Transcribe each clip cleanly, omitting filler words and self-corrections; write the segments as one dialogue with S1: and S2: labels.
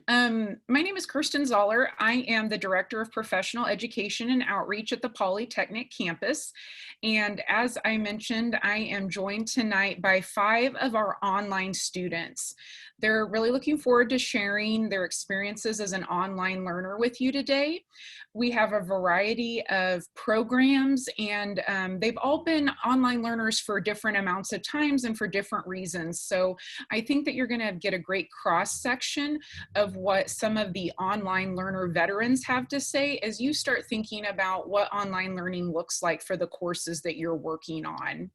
S1: My name is Kirsten Zoller. I am the Director of Professional Education and Outreach at the Polytechnic campus. And as I mentioned, I am joined tonight by 5 of our online students. They're really looking forward to sharing their experiences as an online learner with you today. We have a variety of programs, and they've all been online learners for different amounts of times and for different reasons. So I think that you're going to get a great cross section of what some of the online learner veterans have to say as you start thinking about what online learning looks like for the courses that you're working on.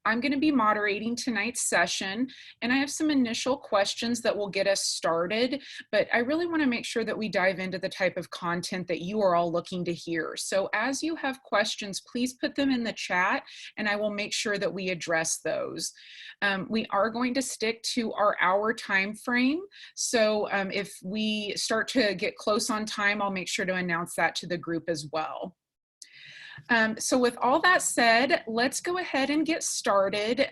S1: I'm going to be moderating tonight's session, and I have some initial questions that will get us started, but I really want to make sure that we dive into the type of content that you are all looking to hear. So as you have questions, please put them in the chat, and I will make sure that we address those. We are going to stick to our hour time frame, so if we start to get close on time, I'll make sure to announce that to the group as well. So with all that said, let's go ahead and get started.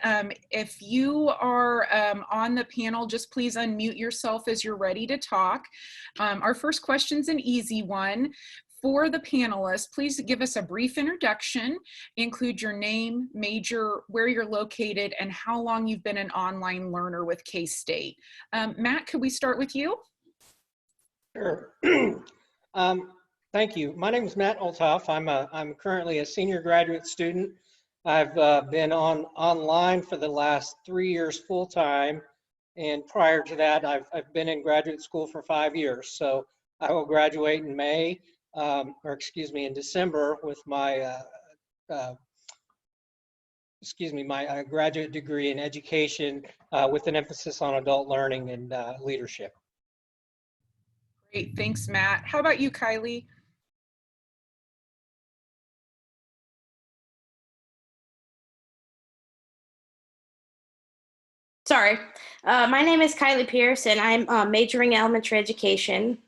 S1: If you are on the panel, just please unmute yourself as you're ready to talk. Our first question's an easy one. For the panelists, please give us a brief introduction, include your name, major, where you're located, and how long you've been an online learner with K-State. Matt, could we start with you?
S2: Sure. Thank you. My name is Matt Olthoff. I'm currently a senior graduate student. I've been online for the last 3 years full time, and prior to that, I've been in graduate school for 5 years. So I will graduate in May, in December with my my graduate degree in education with an emphasis on adult learning and leadership.
S1: Great, thanks, Matt. How about you, Kylie?
S3: Sorry. My name is Kylie Pierce, and I'm majoring in elementary education.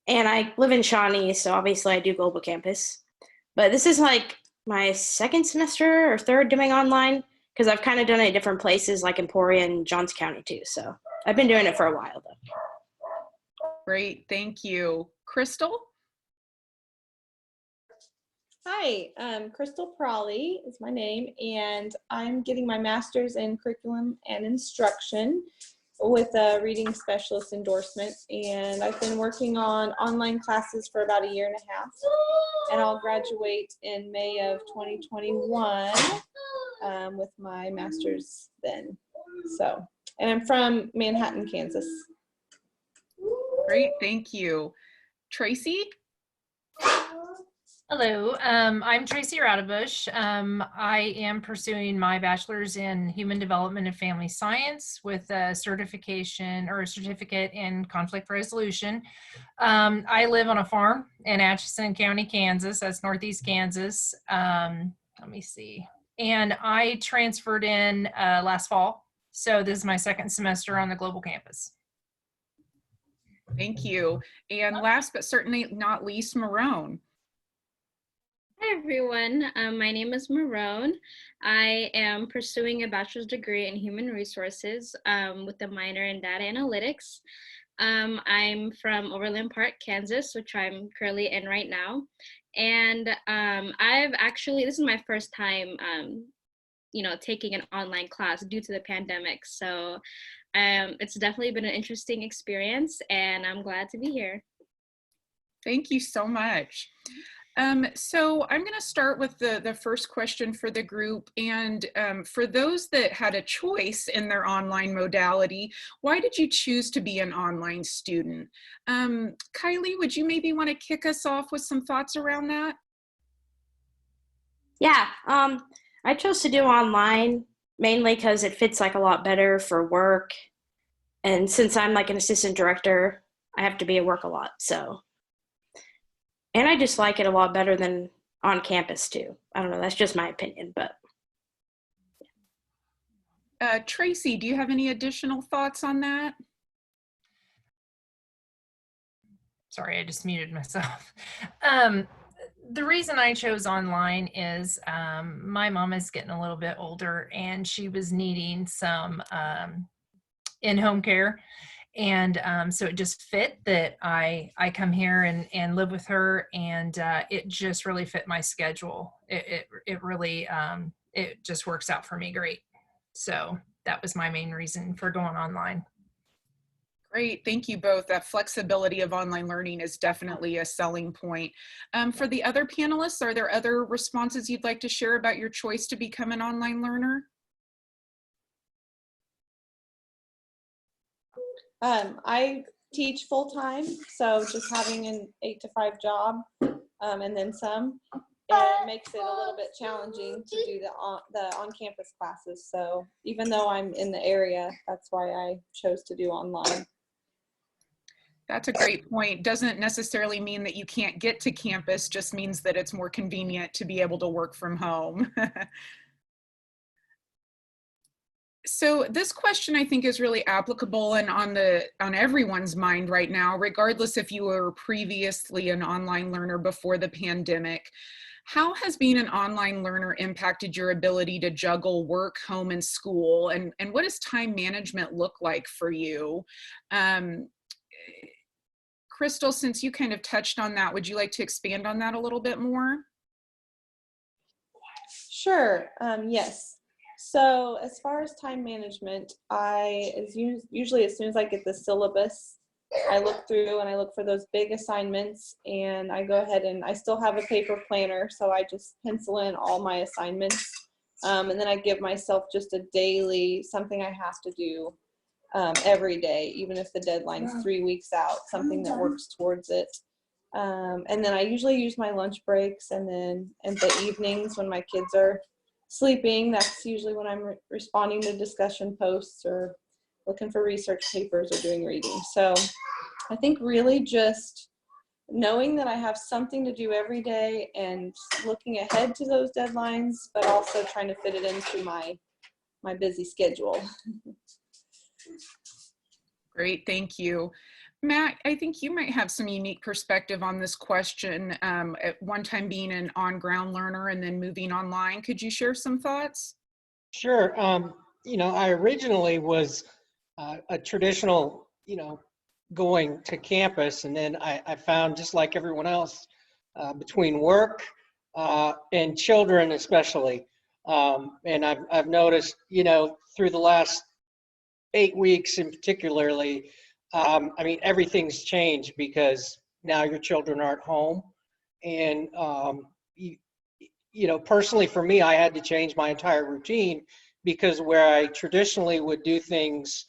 S3: And I live in Shawnee, so obviously I do Global Campus. But this is like my second semester or third doing online, because I've kind of done it at different places like Emporia and Johns County too. So I've been doing it for a while though.
S1: Great, thank you. Crystal?
S4: Hi, Crystal Prawley is my name, and I'm getting my master's in curriculum and instruction with a reading specialist endorsement, and I've been working on online classes for about 1.5 years, and I'll graduate in May of 2021 with my master's then. So, and I'm from Manhattan, Kansas.
S1: Great, thank you. Tracy?
S5: Hello, I'm Tracy Radebush. I am pursuing my bachelor's in human development and family science with a certification or a certificate in conflict resolution. I live on a farm in Atchison County, Kansas. That's Northeast Kansas. Let me see. And I transferred in last fall. So this is my second semester on the Global Campus.
S1: Thank you. And last but certainly not least, Marone.
S6: Hi everyone, my name is Marone. I am pursuing a bachelor's degree in human resources with a minor in data analytics. I'm from Overland Park, Kansas, which I'm currently in right now. And this is my first time, taking an online class due to the pandemic. So it's definitely been an interesting experience, and I'm glad to be here.
S1: Thank you so much. So I'm going to start with the first question for the group. And for those that had a choice in their online modality, why did you choose to be an online student? Kylie, would you maybe want to kick us off with some thoughts around that?
S3: Yeah, I chose to do online mainly because it fits like a lot better for work. And since I'm like an assistant director, I have to be at work a lot, so. And I just like it a lot better than on campus too. I don't know, that's just my opinion, but.
S1: Tracy, do you have any additional thoughts on that?
S5: Sorry, I just muted myself. The reason I chose online is my mom is getting a little bit older and she was needing some in-home care. And so it just fit that I come here and live with her, and it just really fit my schedule. It really it just works out for me great. So that was my main reason for going online.
S1: Great, thank you both. That flexibility of online learning is definitely a selling point. For the other panelists, are there other responses you'd like to share about your choice to become an online learner?
S4: I teach full time, so just having an 8 to 5 job and then some, it makes it a little bit challenging to do the on-campus classes. So even though I'm in the area, that's why I chose to do online.
S1: That's a great point. Doesn't necessarily mean that you can't get to campus, just means that it's more convenient to be able to work from home. So this question I think is really applicable and on everyone's mind right now, regardless if you were previously an online learner before the pandemic. How has being an online learner impacted your ability to juggle work, home, and school? And what does time management look like for you? Crystal, since you kind of touched on that, would you like to expand on that a little bit more?
S4: Sure, yes. So as far as time management, usually as soon as I get the syllabus, I look through and I look for those big assignments, and I go ahead and I still have a paper planner, so I just pencil in all my assignments. And then I give myself just a daily, something I have to do every day, even if the deadline's 3 weeks out, something that works towards it. And then I usually use my lunch breaks, and then in the evenings when my kids are sleeping, that's usually when I'm responding to discussion posts or looking for research papers or doing reading. So I think really just knowing that I have something to do every day and looking ahead to those deadlines, but also trying to fit it into my busy schedule.
S1: Great, thank you. Matt, I think you might have some unique perspective on this question, at one time being an on-ground learner and then moving online. Could you share some thoughts?
S2: Sure. I originally was a traditional, going to campus, and then I found, just like everyone else, between work and children especially, and I've noticed, through the last 8 weeks in particularly, everything's changed because now your children aren't home. And, personally for me, I had to change my entire routine, because where I traditionally would do things,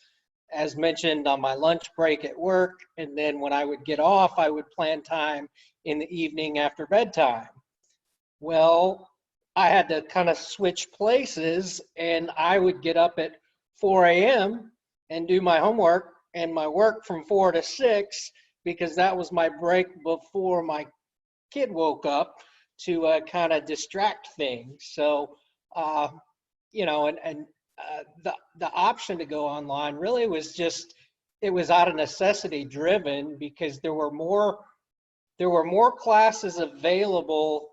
S2: as mentioned, on my lunch break at work, and then when I would get off, I would plan time in the evening after bedtime. Well, I had to kind of switch places, and I would get up at 4 a.m. and do my homework and my work from 4 to 6, because that was my break before my kid woke up, to kind of distract things. So, the option to go online really was just, it was out of necessity driven, because there were more classes available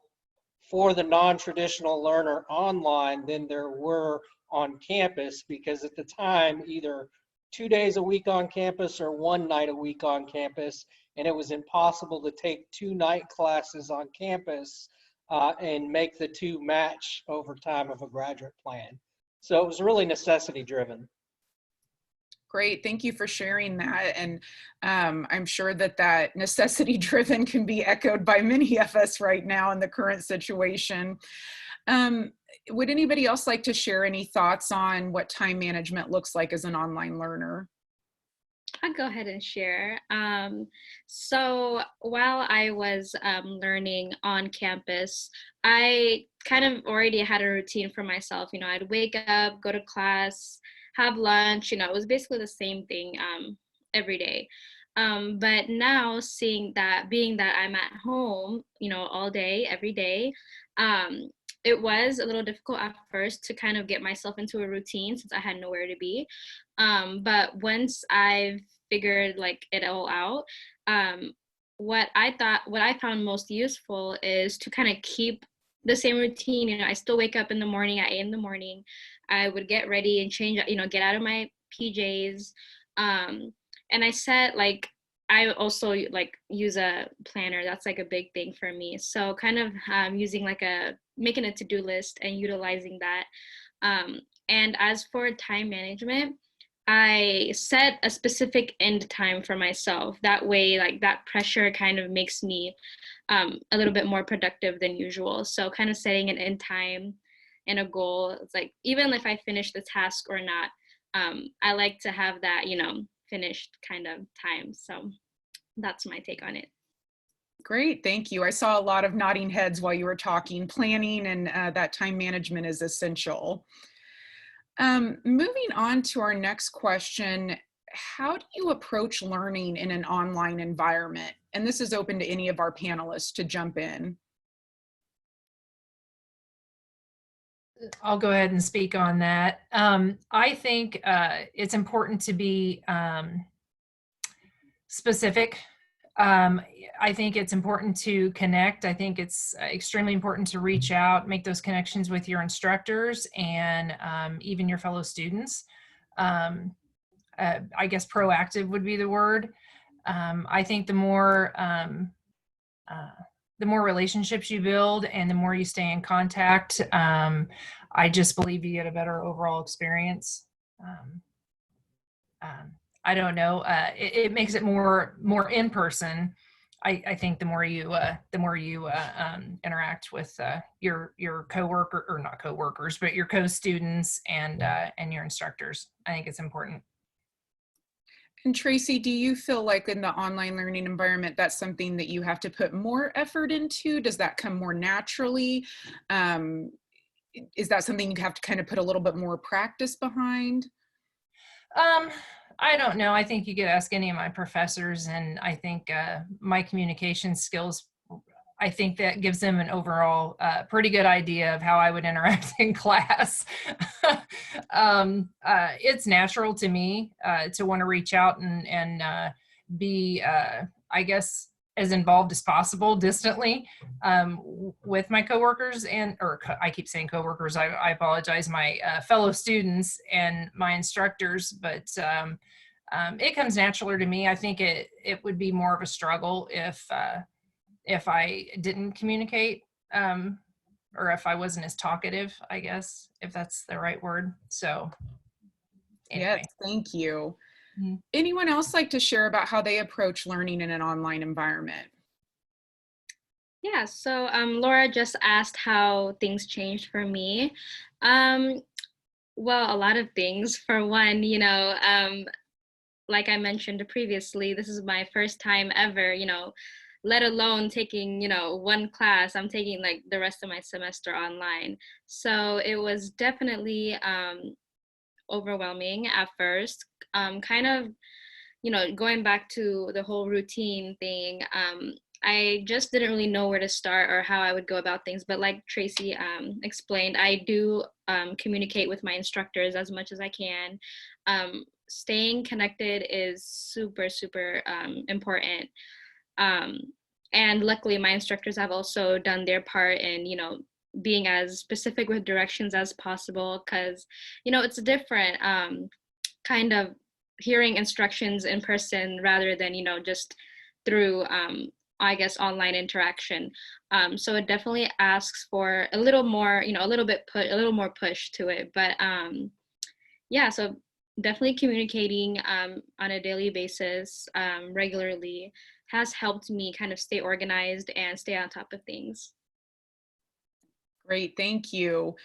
S2: for the non-traditional learner online than there were on campus, because at the time, either 2 days a week on campus or 1 night a week on campus, and it was impossible to take 2 night classes on campus and make the 2 match over time of a graduate plan. So it was really necessity driven.
S1: Great, thank you for sharing that. And I'm sure that necessity driven can be echoed by many of us right now in the current situation. Would anybody else like to share any thoughts on what time management looks like as an online learner?
S6: I'll go ahead and share. So while I was learning on campus, I kind of already had a routine for myself. I'd wake up, go to class, have lunch. It was basically the same thing every day. But now being that I'm at home, all day, every day, it was a little difficult at first to kind of get myself into a routine since I had nowhere to be. But once I've figured it all out, what I found most useful is to kind of keep the same routine. I still wake up in the morning at 8 in the morning. I would get ready and change, get out of my PJs, and I set like, I also like use a planner. That's like a big thing for me. So kind of using like making a to-do list and utilizing that. And as for time management, I set a specific end time for myself. That way, like that pressure kind of makes me a little bit more productive than usual. So kind of setting an end time and a goal. It's like, even if I finish the task or not, I like to have that, finished kind of time. So that's my take on it.
S1: Great, thank you. I saw a lot of nodding heads while you were talking. Planning and that time management is essential. Moving on to our next question, how do you approach learning in an online environment? And this is open to any of our panelists to jump in.
S5: I'll go ahead and speak on that. I think it's important to be specific. I think it's important to connect. I think it's extremely important to reach out, make those connections with your instructors and even your fellow students. I guess proactive would be the word. I think the more relationships you build and the more you stay in contact, I just believe you get a better overall experience. I don't know. It makes it more in person. I think the more you interact with your coworker, or not coworkers, but your co-students and your instructors, I think it's important.
S1: And Tracy, do you feel like in the online learning environment, that's something that you have to put more effort into? Does that come more naturally? Is that something you have to kind of put a little bit more practice behind?
S5: I don't know. I think you could ask any of my professors, and I think my communication skills, I think that gives them an overall pretty good idea of how I would interact in class. It's natural to me to want to reach out and be, I guess, as involved as possible distantly with my coworkers I keep saying coworkers, I apologize, my fellow students and my instructors, but it comes naturally to me. I think it would be more of a struggle if I didn't communicate or if I wasn't as talkative, I guess, if that's the right word. So anyway.
S1: Yes, thank you.
S5: Mm-hmm.
S1: Anyone else like to share about how they approach learning in an online environment?
S6: Yeah, so Laura just asked how things changed for me. Well, a lot of things. For one, like I mentioned previously, this is my first time ever, let alone taking, one class. I'm taking like the rest of my semester online. So it was definitely overwhelming at first. Kind of, going back to the whole routine thing, I just didn't really know where to start or how I would go about things. But like Tracy explained, I do communicate with my instructors as much as I can. Staying connected is super, super important. And luckily, my instructors have also done their part in, being as specific with directions as possible, because, it's different kind of hearing instructions in person rather than, just through, I guess, online interaction. So it definitely asks for a little more, a little more push to it. But yeah, so definitely communicating on a daily basis regularly has helped me kind of stay organized and stay on top of things.
S1: Great, thank you.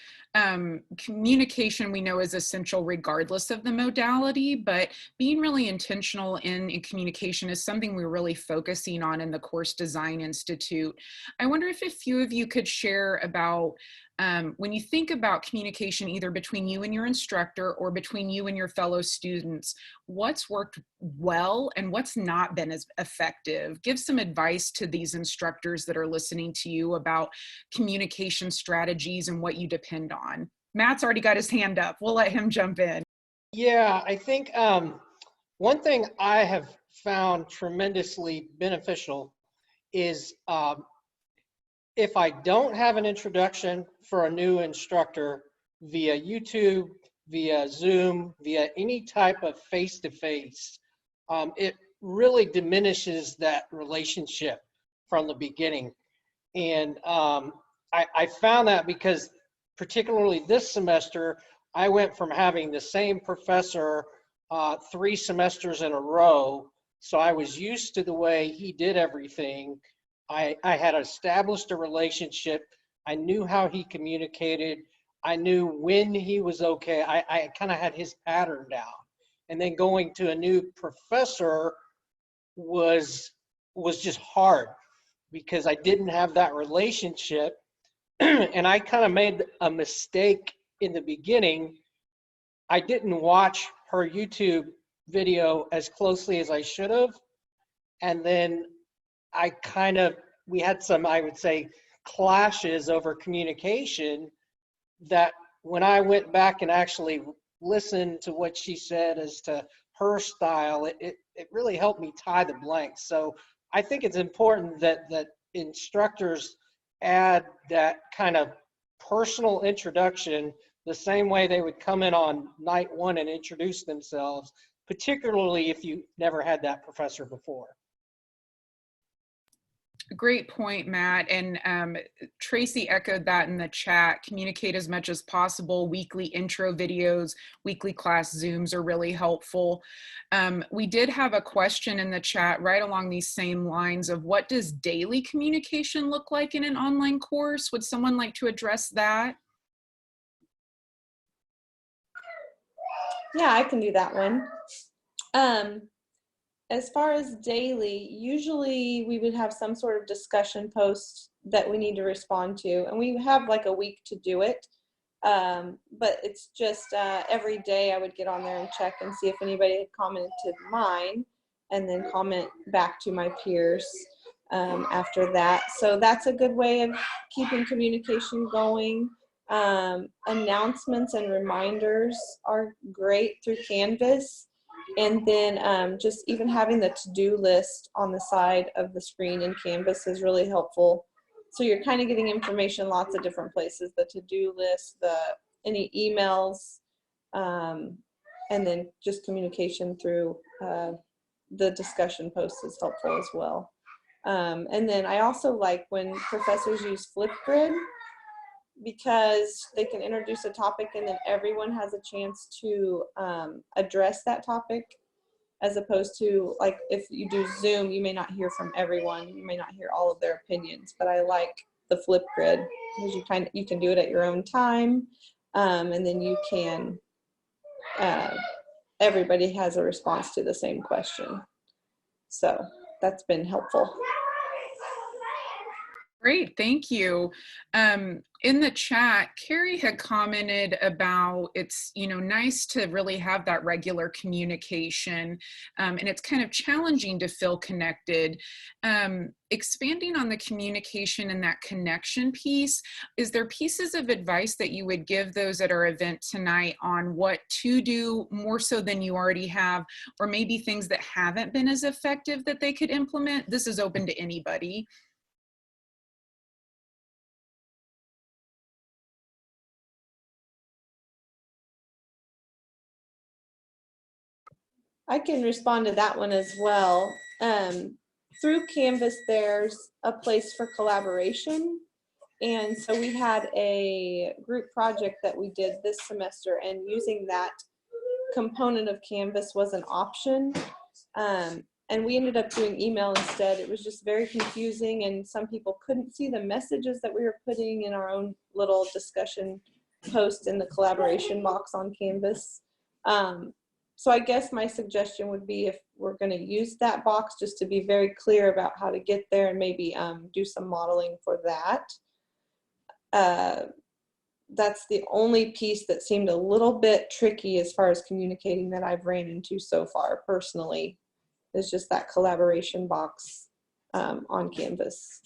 S1: Communication we know is essential regardless of the modality, but being really intentional in communication is something we're really focusing on in the Course Design Institute. I wonder if a few of you could share about when you think about communication either between you and your instructor or between you and your fellow students, what's worked well and what's not been as effective? Give some advice to these instructors that are listening to you about communication strategies and what you depend on. Matt's already got his hand up. We'll let him jump in.
S2: Yeah, I think one thing I have found tremendously beneficial is if I don't have an introduction for a new instructor via YouTube, via Zoom, via any type of face-to-face it really diminishes that relationship from the beginning. And I found that because particularly this semester, I went from having the same professor 3 semesters in a row. So I was used to the way he did everything. I had established a relationship. I knew how he communicated. I knew when he was okay. I kind of had his pattern down. And then going to a new professor was just hard because I didn't have that relationship. And I kind of made a mistake in the beginning. I didn't watch her YouTube video as closely as I should have. And then we had some, I would say, clashes over communication that when I went back and actually listened to what she said as to her style, it really helped me tie the blanks. So I think it's important that instructors add that kind of personal introduction the same way they would come in on night 1 and introduce themselves, particularly if you never had that professor before.
S1: Great point, Matt. And Tracy echoed that in the chat. Communicate as much as possible. Weekly intro videos, weekly class Zooms are really helpful. We did have a question in the chat right along these same lines of what does daily communication look like in an online course? Would someone like to address that?
S4: Yeah, I can do that one. As far as daily, usually we would have some sort of discussion post that we need to respond to, and we have like a week to do it. But it's just every day I would get on there and check and see if anybody had commented mine, and then comment back to my peers after that. So that's a good way of keeping communication going. Announcements and reminders are great through Canvas. And then just even having the to-do list on the side of the screen in Canvas is really helpful. So you're kind of getting information lots of different places, the to-do list, any emails, and then just communication through the discussion posts is helpful as well. And then I also like when professors use Flipgrid, because they can introduce a topic and then everyone has a chance to address that topic, as opposed to like if you do Zoom, you may not hear from everyone, you may not hear all of their opinions. But I like the Flipgrid because you can do it at your own time, and then you can everybody has a response to the same question. So that's been helpful.
S1: Great, thank you. In the chat, Carrie had commented about it's nice to really have that regular communication, and it's kind of challenging to feel connected. Expanding on the communication and that connection piece, is there pieces of advice that you would give those at our event tonight on what to do more so than you already have, or maybe things that haven't been as effective that they could implement? This is open to anybody.
S4: I can respond to that one as well. Through Canvas, there's a place for collaboration. And so we had a group project that we did this semester, and using that component of Canvas was an option. And we ended up doing email instead. It was just very confusing, and some people couldn't see the messages that we were putting in our own little discussion post in the collaboration box on Canvas. So I guess my suggestion would be, if we're going to use that box, just to be very clear about how to get there, and maybe do some modeling for that. That's the only piece that seemed a little bit tricky as far as communicating that I've ran into so far personally, is just that collaboration box on Canvas.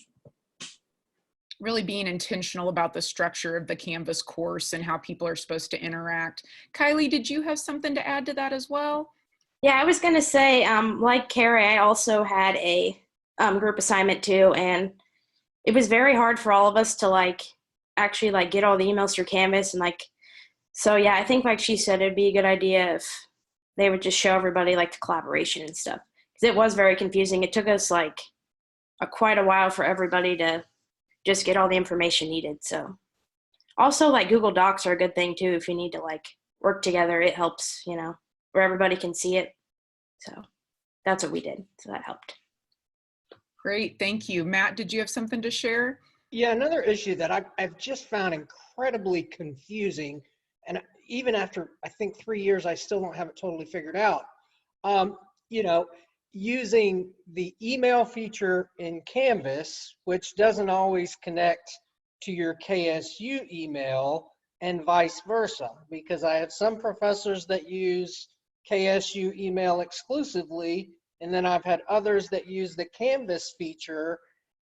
S1: Really being intentional about the structure of the Canvas course and how people are supposed to interact. Kylie, did you have something to add to that as well?
S3: Yeah, I was going to say, like Carrie, I also had a group assignment too, and it was very hard for all of us to actually get all the emails through Canvas, and so yeah, I think like she said, it'd be a good idea if they would just show everybody like the collaboration and stuff. Because it was very confusing. It took us like quite a while for everybody to just get all the information needed. So also like Google Docs are a good thing too. If you need to like work together, it helps, you know, where everybody can see it. So that's what we did. So that helped.
S1: Great, thank you. Matt, did you have something to share?
S2: Yeah, another issue that I've just found incredibly confusing, and even after I think 3 years, I still don't have it totally figured out. You know, using the email feature in Canvas, which doesn't always connect to your KSU email, and vice versa, because I have some professors that use KSU email exclusively, and then I've had others that use the Canvas feature,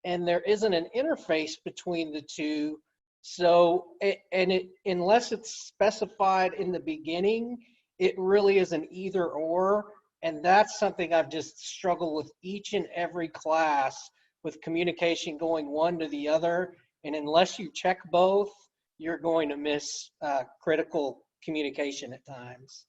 S2: and there isn't an interface between the two. So, unless it's specified in the beginning, it really is an either or. And that's something I've just struggled with each and every class, with communication going one to the other. And unless you check both, you're going to miss critical communication at times.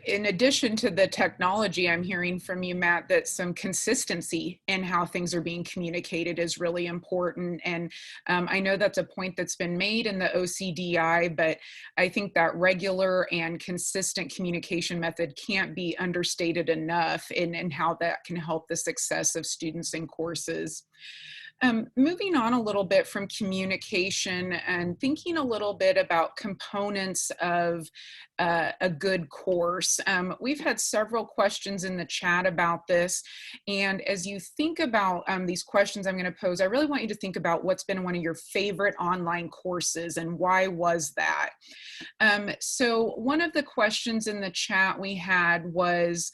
S1: In addition to the technology, I'm hearing from you, Matt, that some consistency in how things are being communicated is really important. And I know that's a point that's been made in the OCDI, but I think that regular and consistent communication method can't be understated enough in how that can help the success of students in courses. Moving on a little bit from communication and thinking a little bit about components of a good course. We've had several questions in the chat about this. And as you think about these questions I'm going to pose, I really want you to think about what's been one of your favorite online courses and why was that? So one of the questions in the chat we had was,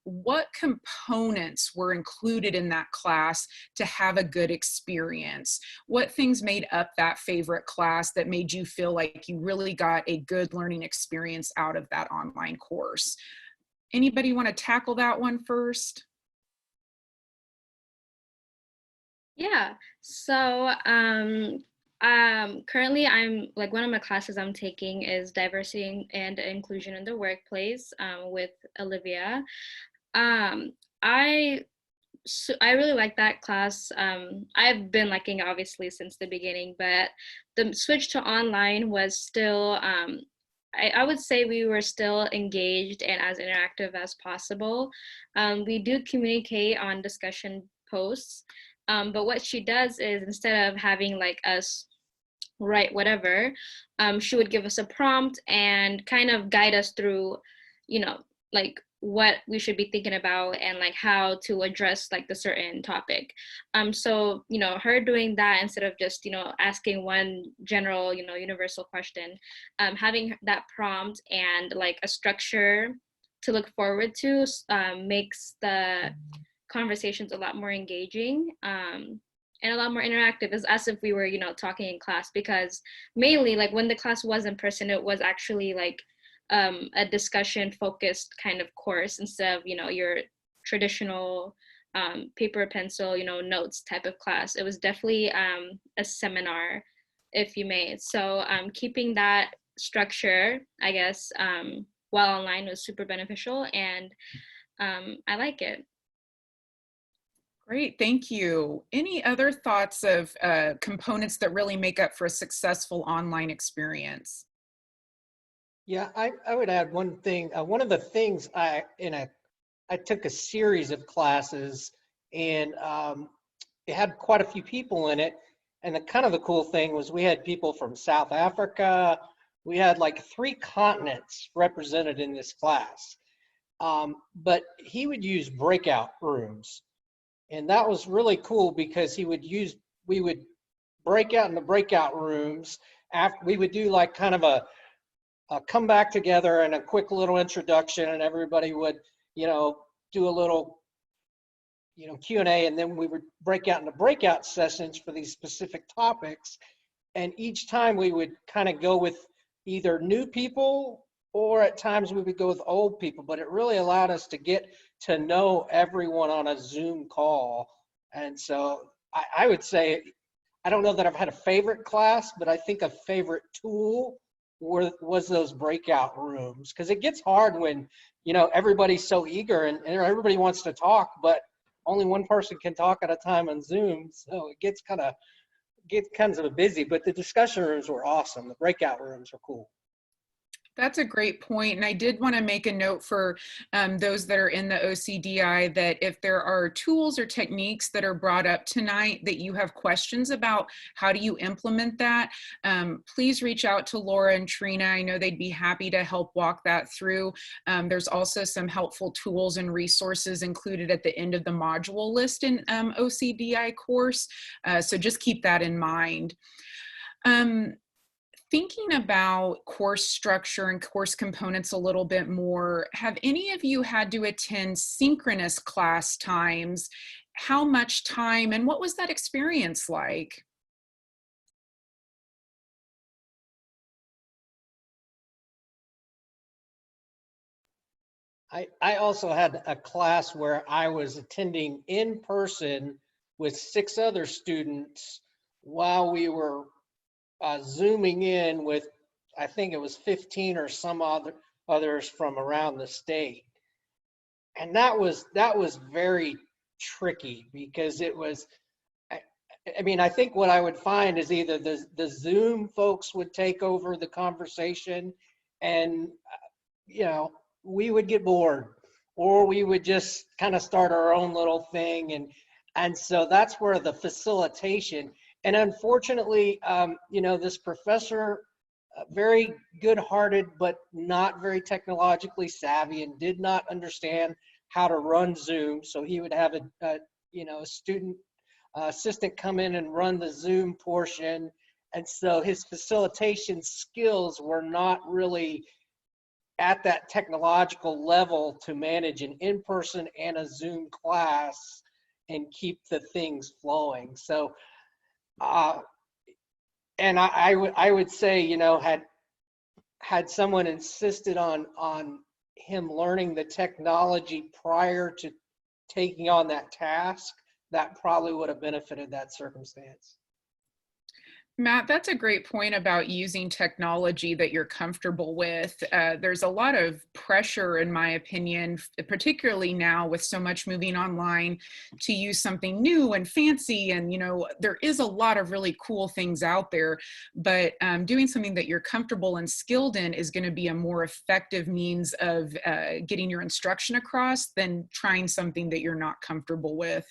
S1: what components were included in that class to have a good experience? What things made up that favorite class that made you feel like you really got a good learning experience out of that online course? Anybody want to tackle that one first?
S6: Yeah, so currently I'm like one of my classes I'm taking is diversity and inclusion in the workplace with Olivia. I really like that class. I've been liking it obviously since the beginning, but the switch to online was still, I would say we were still engaged and as interactive as possible. We do communicate on discussion posts, but what she does is instead of having like us write whatever, she would give us a prompt and kind of guide us through, you know, like what we should be thinking about and like how to address like the certain topic. So, you know, her doing that instead of just, you know, asking one general, you know, universal question, having that prompt and like a structure to look forward to makes the conversations a lot more engaging. And a lot more interactive, is as if we were, you know, talking in class, because mainly like when the class was in person, it was actually like a discussion focused kind of course instead of, you know, your traditional paper, pencil, you know, notes type of class. It was definitely a seminar, if you may. So keeping that structure, I guess, while online was super beneficial, and I like it.
S1: Great, thank you. Any other thoughts of components that really make up for a successful online experience?
S2: Yeah, I would add one thing. One of the things I took a series of classes, and it had quite a few people in it. And the cool thing was we had people from South Africa. We had like 3 continents represented in this class. But he would use breakout rooms. And that was really cool because we would break out into breakout rooms. After we would do like kind of a come back together and a quick little introduction, and everybody would, you know, do a little, you know, Q&A, and then we would break out into breakout sessions for these specific topics. And each time we would kind of go with either new people, or at times we would go with old people, but it really allowed us to get to know everyone on a Zoom call. And so I would say, I don't know that I've had a favorite class, but I think a favorite tool was those breakout rooms, because it gets hard when, you know, everybody's so eager and everybody wants to talk, but only one person can talk at a time on Zoom. So it gets kind of busy, but the discussion rooms were awesome. The breakout rooms were cool.
S1: That's a great point. And I did want to make a note for those that are in the OCDI that if there are tools or techniques that are brought up tonight that you have questions about, how do you implement that? Please reach out to Laura and Trina. I know they'd be happy to help walk that through. There's also some helpful tools and resources included at the end of the module list in OCDI course. So just keep that in mind. Thinking about course structure and course components a little bit more, have any of you had to attend synchronous class times? How much time and what was that experience like?
S2: I also had a class where I was attending in person with 6 other students while we were Zooming in with, I think it was 15 or some others from around the state. And that was very tricky because it was, I mean, I think what I would find is either the Zoom folks would take over the conversation and, you know, we would get bored, or we would just kind of start our own little thing. And so that's where the facilitation. And unfortunately, you know, this professor, very good-hearted, but not very technologically savvy, and did not understand how to run Zoom. So he would have a student assistant come in and run the Zoom portion. And so his facilitation skills were not really at that technological level to manage an in-person and a Zoom class and keep the things flowing. So and I would say, you know, had someone insisted on him learning the technology prior to taking on that task, that probably would have benefited that circumstance.
S1: Matt, that's a great point about using technology that you're comfortable with. There's a lot of pressure, in my opinion, particularly now with so much moving online, to use something new and fancy. And, you know, there is a lot of really cool things out there, but doing something that you're comfortable and skilled in is going to be a more effective means of getting your instruction across than trying something that you're not comfortable with.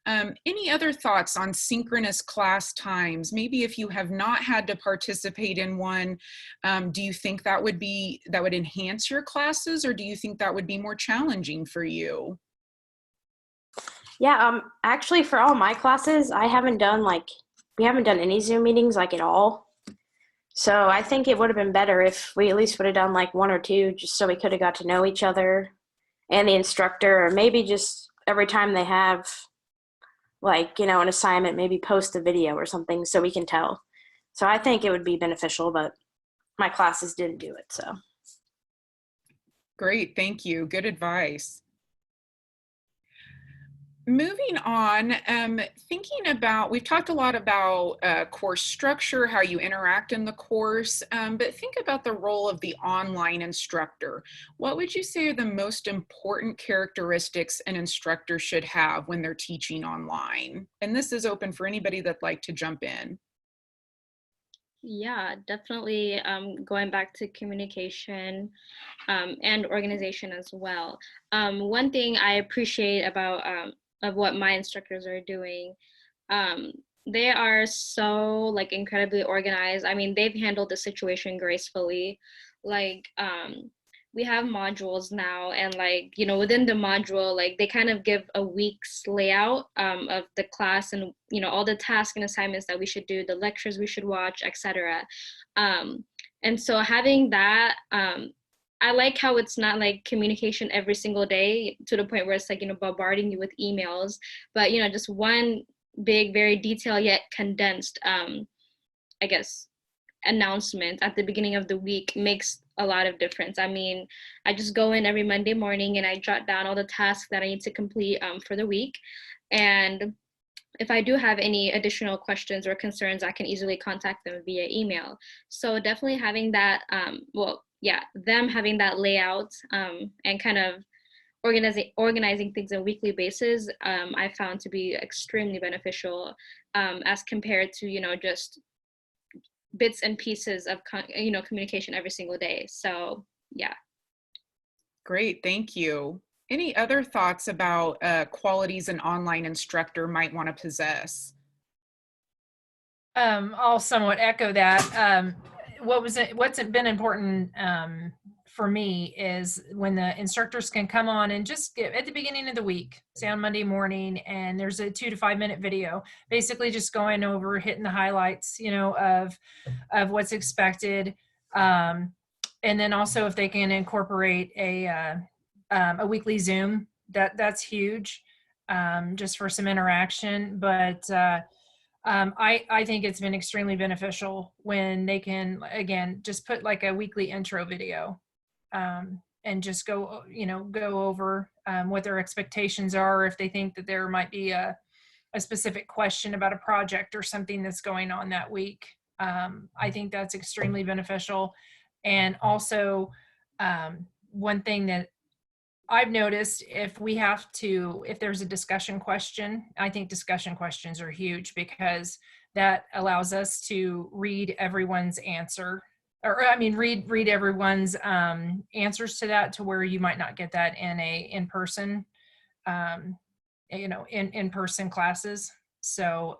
S1: Any other thoughts on synchronous class times? Maybe if you have not had to participate in one, do you think that would enhance your classes, or do you think that would be more challenging for you?
S3: Yeah, actually for all my classes, we haven't done any Zoom meetings like at all. So I think it would have been better if we at least would have done like 1 or 2, just so we could have got to know each other and the instructor, or maybe just every time they have like, you know, an assignment, maybe post a video or something so we can tell. So I think it would be beneficial, but my classes didn't do it, so.
S1: Great, thank you. Good advice. Moving on, thinking about, we've talked a lot about course structure, how you interact in the course, but think about the role of the online instructor. What would you say are the most important characteristics an instructor should have when they're teaching online? And this is open for anybody that'd like to jump in.
S6: Yeah, definitely going back to communication and organization as well. One thing I appreciate about of what my instructors are doing, they are so like incredibly organized. I mean, they've handled the situation gracefully. Like we have modules now, and like, you know, within the module, like they kind of give a week's layout of the class, and, you know, all the tasks and assignments that we should do, the lectures we should watch, etc. And so having that, I like how it's not like communication every single day to the point where it's like, you know, bombarding you with emails, but, you know, just one big, very detailed yet condensed, I guess, announcement at the beginning of the week makes a lot of difference. I mean, I just go in every Monday morning and I jot down all the tasks that I need to complete for the week. And if I do have any additional questions or concerns, I can easily contact them via email. So definitely having that, them having that layout and kind of organizing things on a weekly basis, I found to be extremely beneficial as compared to, just bits and pieces of, communication every single day. So yeah.
S1: Great, thank you. Any other thoughts about qualities an online instructor might want to possess?
S5: I'll somewhat echo that. What's been important for me is when the instructors can come on and just get at the beginning of the week, say on Monday morning, and there's a 2 to 5 minute video, basically just going over, hitting the highlights, of what's expected. And then also if they can incorporate a weekly Zoom, that's huge, just for some interaction. But I think it's been extremely beneficial when they can, again, just put like a weekly intro video, and just go over what their expectations are. If they think that there might be a specific question about a project or something that's going on that week, I think that's extremely beneficial. And also, one thing that I've noticed, if there's a discussion question, I think discussion questions are huge, because that allows us to read everyone's answer, or I mean, read everyone's answers to that, to where you might not get that in in-person, in-person classes. So,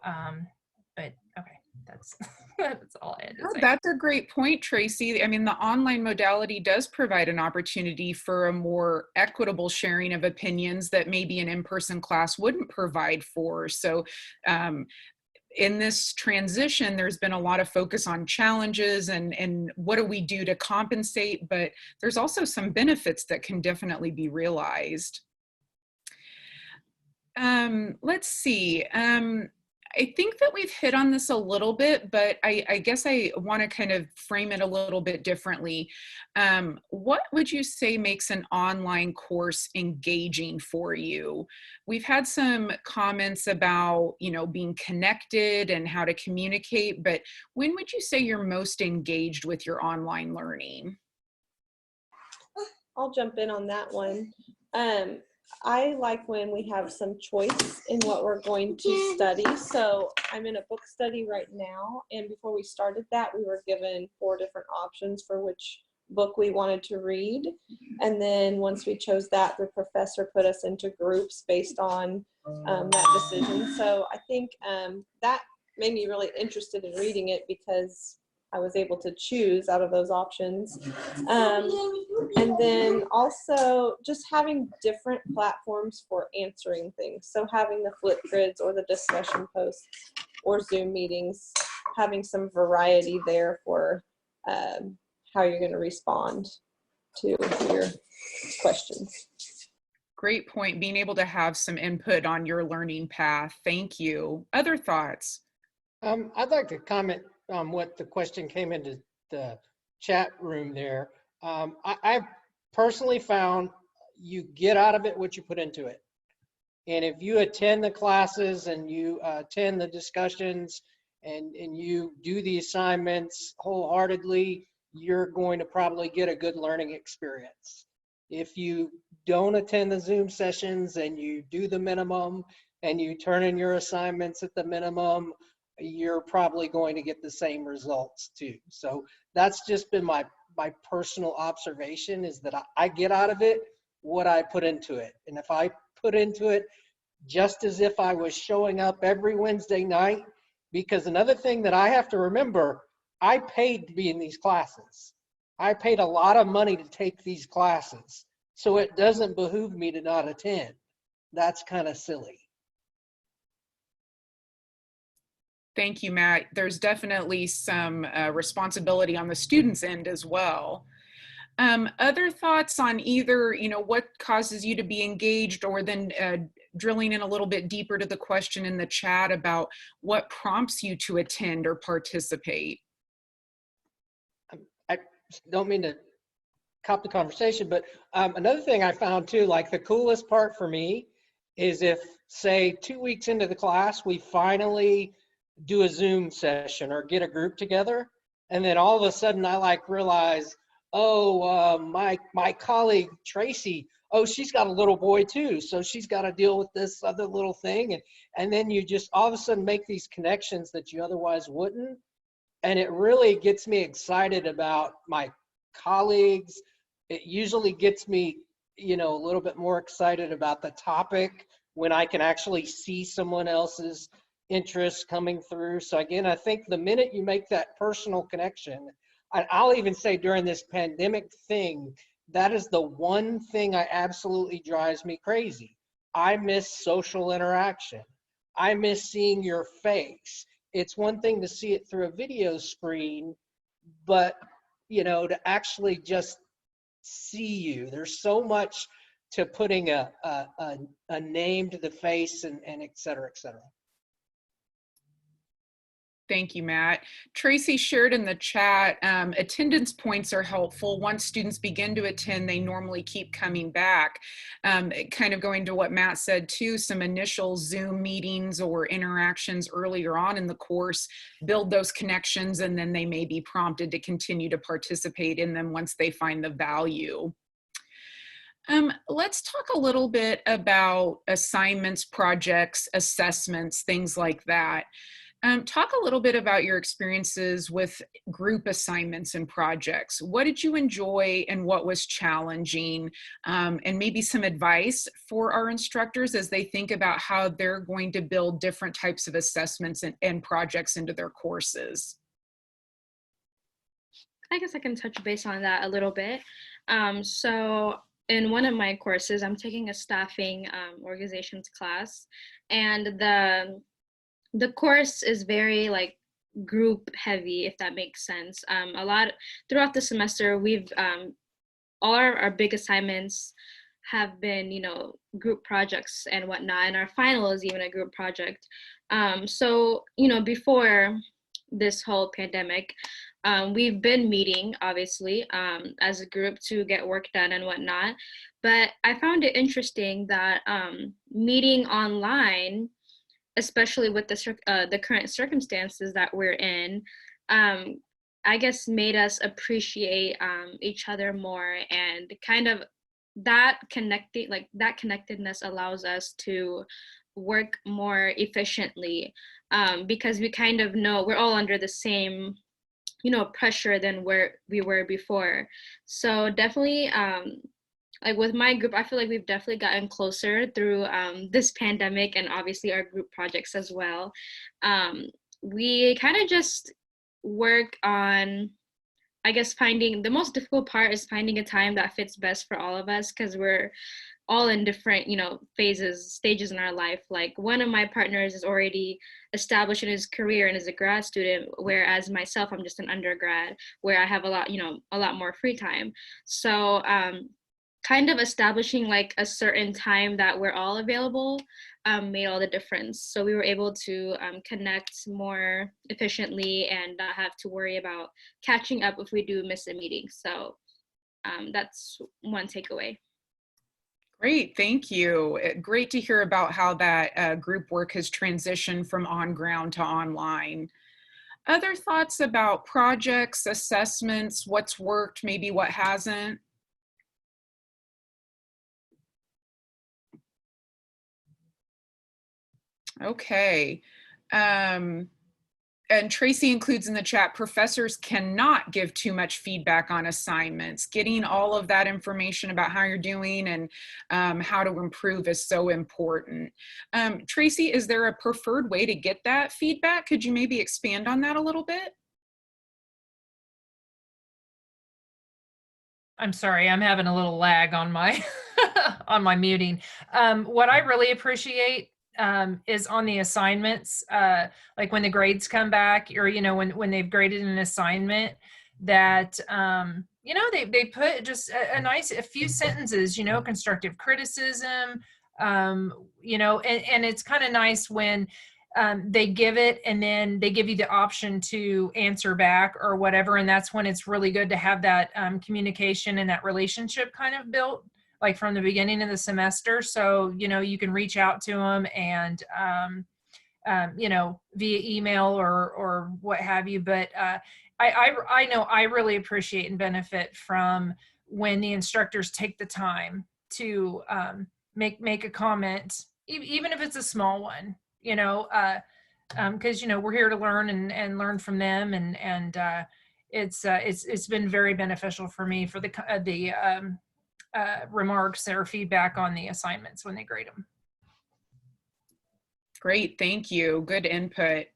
S5: but okay, that's that's all I had to
S1: Oh,
S5: say.
S1: that's a great point, Tracy. I mean, the online modality does provide an opportunity for a more equitable sharing of opinions that maybe an in-person class wouldn't provide for. So in this transition, there's been a lot of focus on challenges and what do we do to compensate, but there's also some benefits that can definitely be realized. Let's see. I think that we've hit on this a little bit, but I guess I want to kind of frame it a little bit differently. What would you say makes an online course engaging for you? We've had some comments about, being connected and how to communicate, but when would you say you're most engaged with your online learning?
S4: I'll jump in on that one. I like when we have some choice in what we're going to study. So I'm in a book study right now, and before we started that, we were given 4 different options for which book we wanted to read. And then once we chose that, the professor put us into groups based on that decision. So I think that made me really interested in reading it, because I was able to choose out of those options. And then also just having different platforms for answering things. So having the Flipgrids or the discussion posts or Zoom meetings, having some variety there for how you're going to respond to your questions.
S1: Great point, being able to have some input on your learning path. Thank you. Other thoughts?
S2: I'd like to comment on what the question came into the chat room there. I personally found you get out of it what you put into it. And if you attend the classes and you attend the discussions and you do the assignments wholeheartedly, you're going to probably get a good learning experience. If you don't attend the Zoom sessions and you do the minimum and you turn in your assignments at the minimum, you're probably going to get the same results too. So that's just been my personal observation, is that I get out of it what I put into it. And if I put into it just as if I was showing up every Wednesday night, because another thing that I have to remember, I paid to be in these classes. I paid a lot of money to take these classes. So it doesn't behoove me to not attend. That's kind of silly.
S1: Thank you, Matt. There's definitely some responsibility on the student's end as well. Other thoughts on either, what causes you to be engaged, or then drilling in a little bit deeper to the question in the chat about what prompts you to attend or participate?
S2: I don't mean to cop the conversation, but another thing I found too, like the coolest part for me is if, say, 2 weeks into the class, we finally do a Zoom session or get a group together. And then all of a sudden I like realize, oh, my colleague Tracy, oh, she's got a little boy too. So she's got to deal with this other little thing. And then you just all of a sudden make these connections that you otherwise wouldn't. And it really gets me excited about my colleagues. It usually gets me, a little bit more excited about the topic when I can actually see someone else's interest coming through. So again, I think the minute you make that personal connection, I'll even say during this pandemic thing, that is the one thing I absolutely drives me crazy. I miss social interaction. I miss seeing your face. It's one thing to see it through a video screen, but to actually just see you. There's so much to putting a name to the face and et cetera, et cetera.
S1: Thank you, Matt. Tracy shared in the chat, attendance points are helpful. Once students begin to attend, they normally keep coming back. Kind of going to what Matt said too, some initial Zoom meetings or interactions earlier on in the course build those connections, and then they may be prompted to continue to participate in them once they find the value. Let's talk a little bit about assignments, projects, assessments, things like that. Talk a little bit about your experiences with group assignments and projects. What did you enjoy and what was challenging? And maybe some advice for our instructors as they think about how they're going to build different types of assessments and projects into their courses.
S6: I guess I can touch base on that a little bit. So in one of my courses, I'm taking a staffing organizations class, and the course is very like group heavy, if that makes sense. A lot throughout the semester, we've all our big assignments have been, group projects and whatnot, and our final is even a group project. So, before this whole pandemic, we've been meeting, obviously, as a group to get work done and whatnot. But I found it interesting that meeting online, especially with the current circumstances that we're in, I guess made us appreciate each other more, and kind of that connectedness allows us to work more efficiently, because we kind of know we're all under the same pressure than where we were before. So definitely, like with my group, I feel like we've definitely gotten closer through this pandemic, and obviously our group projects as well. We kind of just work on, I guess, finding, the most difficult part is finding a time that fits best for all of us, because we're all in different, stages in our life. Like one of my partners is already established in his career and is a grad student, whereas myself, I'm just an undergrad, where I have a lot more free time. So kind of establishing like a certain time that we're all available made all the difference. So we were able to connect more efficiently and not have to worry about catching up if we do miss a meeting. So that's one takeaway.
S1: Great, thank you. Great to hear about how that group work has transitioned from on ground to online. Other thoughts about projects, assessments, what's worked, maybe what hasn't? Okay. And Tracy includes in the chat, professors cannot give too much feedback on assignments. Getting all of that information about how you're doing and how to improve is so important. Tracy, is there a preferred way to get that feedback? Could you maybe expand on that a little bit?
S5: I'm sorry, I'm having a little lag on my on my muting. What I really appreciate is on the assignments, like when the grades come back, or when they've graded an assignment, that they put just a few sentences, constructive criticism, and it's kind of nice when they give it and then they give you the option to answer back or whatever, and that's when it's really good to have that communication and that relationship kind of built like from the beginning of the semester. So, you know, you can reach out to them and, you know, via email or what have you. But I know I really appreciate and benefit from when the instructors take the time to make a comment, even if it's a small one, you know, because, you know, we're here to learn and learn from them. And it's been very beneficial for me for the remarks or feedback on the assignments when they grade them.
S1: Great, thank you. Good input.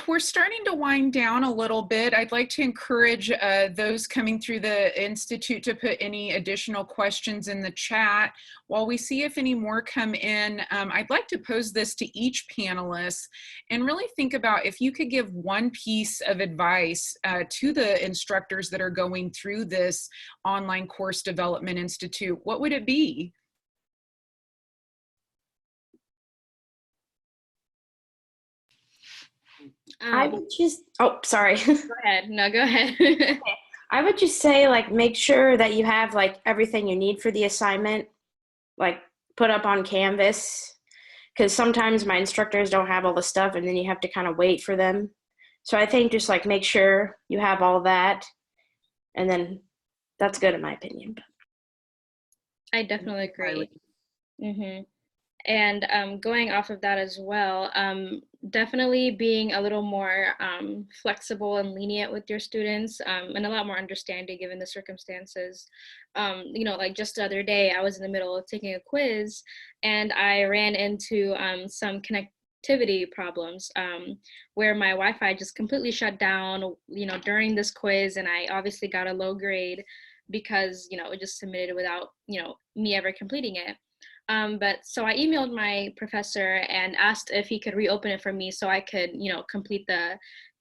S1: We're starting to wind down a little bit. I'd like to encourage those coming through the Institute to put any additional questions in the chat. While we see if any more come in, I'd like to pose this to each panelist and really think about if you could give one piece of advice to the instructors that are going through this online course development institute, what would it be?
S3: I would just, oh, sorry.
S6: Go ahead. No, go ahead.
S3: I would just say, like, make sure that you have like everything you need for the assignment, like put up on Canvas, because sometimes my instructors don't have all the stuff and then you have to kind of wait for them. So I think just like make sure you have all that, and then that's good in my opinion.
S6: I definitely agree. And going off of that as well, definitely being a little more flexible and lenient with your students, and a lot more understanding given the circumstances. You know, like just the other day, I was in the middle of taking a quiz and I ran into some connectivity problems where my Wi-Fi just completely shut down, you know, during this quiz, and I obviously got a low grade because, you know, it just submitted without, you know, me ever completing it. But so I emailed my professor and asked if he could reopen it for me so I could, you know, complete the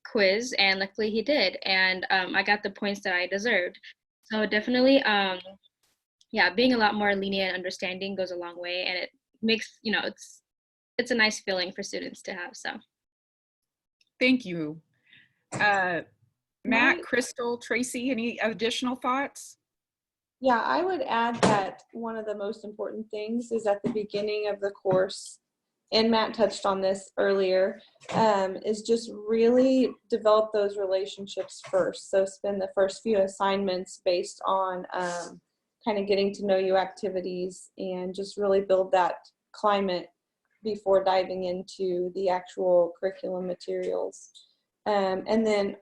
S6: quiz, and luckily he did, and I got the points that I deserved. So definitely, yeah, being a lot more lenient and understanding goes a long way, and it makes, you know, it's a nice feeling for students to have. So
S1: Thank you. Matt, Crystal, Tracy, any additional thoughts?
S4: Yeah, I would add that one of the most important things is at the beginning of the course, and Matt touched on this earlier, is just really develop those relationships first. So spend the first few assignments based on kind of getting to know you activities, and just really build that climate before diving into the actual curriculum materials. And then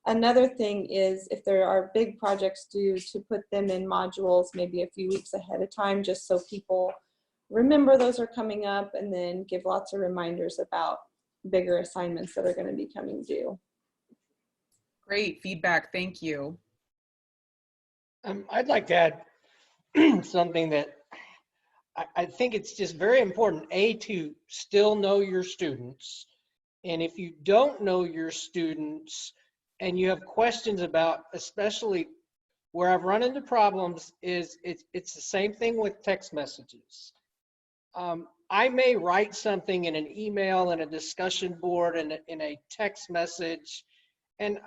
S4: another thing is, if there are big projects due, to put them in modules maybe a few weeks ahead of time, just so people remember those are coming up, and then give lots of reminders about bigger assignments that are going to be coming due.
S1: Great feedback, thank you.
S2: I'd like to add something that I think it's just very important, to still know your students. And if you don't know your students and you have questions about, especially where I've run into problems, is it's the same thing with text messages. I may write something in an email, in a discussion board, in a text message, and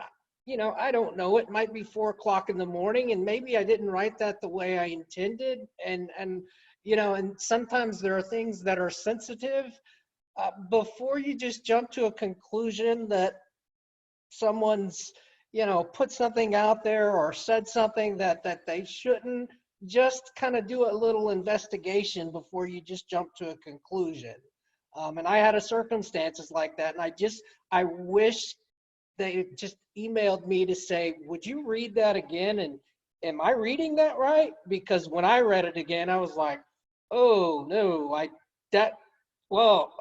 S2: you know, I don't know, it might be 4 o'clock in the morning, and maybe I didn't write that the way I intended, and you know, and sometimes there are things that are sensitive. Before you just jump to a conclusion that someone's, you know, put something out there or said something that they shouldn't, just kind of do a little investigation before you just jump to a conclusion. And I had a circumstances like that, and I wish they just emailed me to say, would you read that again, and am I reading that right? Because when I read it again, I was like, oh no,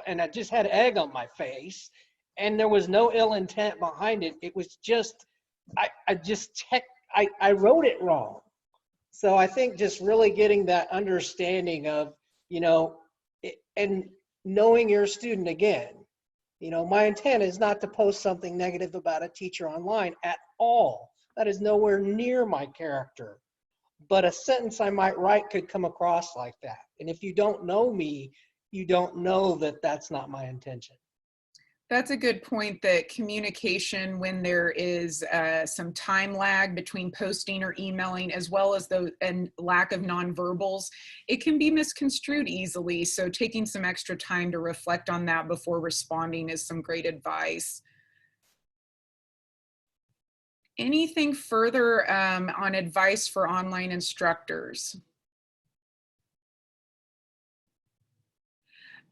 S2: and I just had egg on my face, and there was no ill intent behind it. It was just, I just checked, I wrote it wrong. So I think just really getting that understanding of, you know, and knowing your student again. You know, my intent is not to post something negative about a teacher online at all. That is nowhere near my character. But a sentence I might write could come across like that. And if you don't know me, you don't know that that's not my intention.
S1: That's a good point, that communication, when there is some time lag between posting or emailing, as well as the lack of nonverbals, it can be misconstrued easily. So taking some extra time to reflect on that before responding is some great advice. Anything further on advice for online instructors?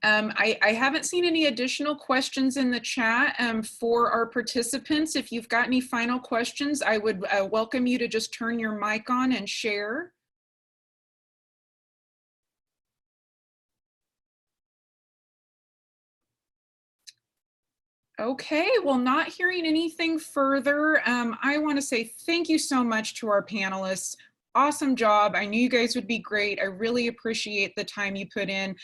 S1: I haven't seen any additional questions in the chat for our participants. If you've got any final questions, I would welcome you to just turn your mic on and share. Okay, well, not hearing anything further, I want to say thank you so much to our panelists. Awesome job. I knew you guys would be great. I really appreciate the time you put in.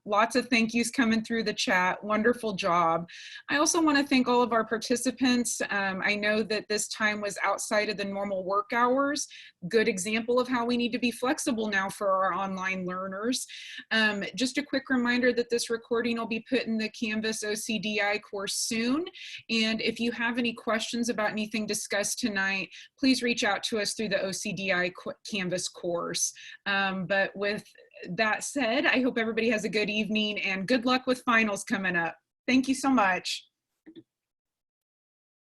S1: Lots of thank yous coming through the chat. Wonderful job. I also want to thank all of our participants. I know that this time was outside of the normal work hours. Good example of how we need to be flexible now for our online learners. Just a quick reminder that this recording will be put in the Canvas OCDI course soon. And if you have any questions about anything discussed tonight, please reach out to us through the OCDI Canvas course. But with that said, I hope everybody has a good evening and good luck with finals coming up. Thank you so much.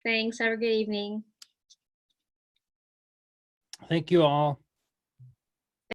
S6: Thanks. Have a good evening.
S7: Thank you all.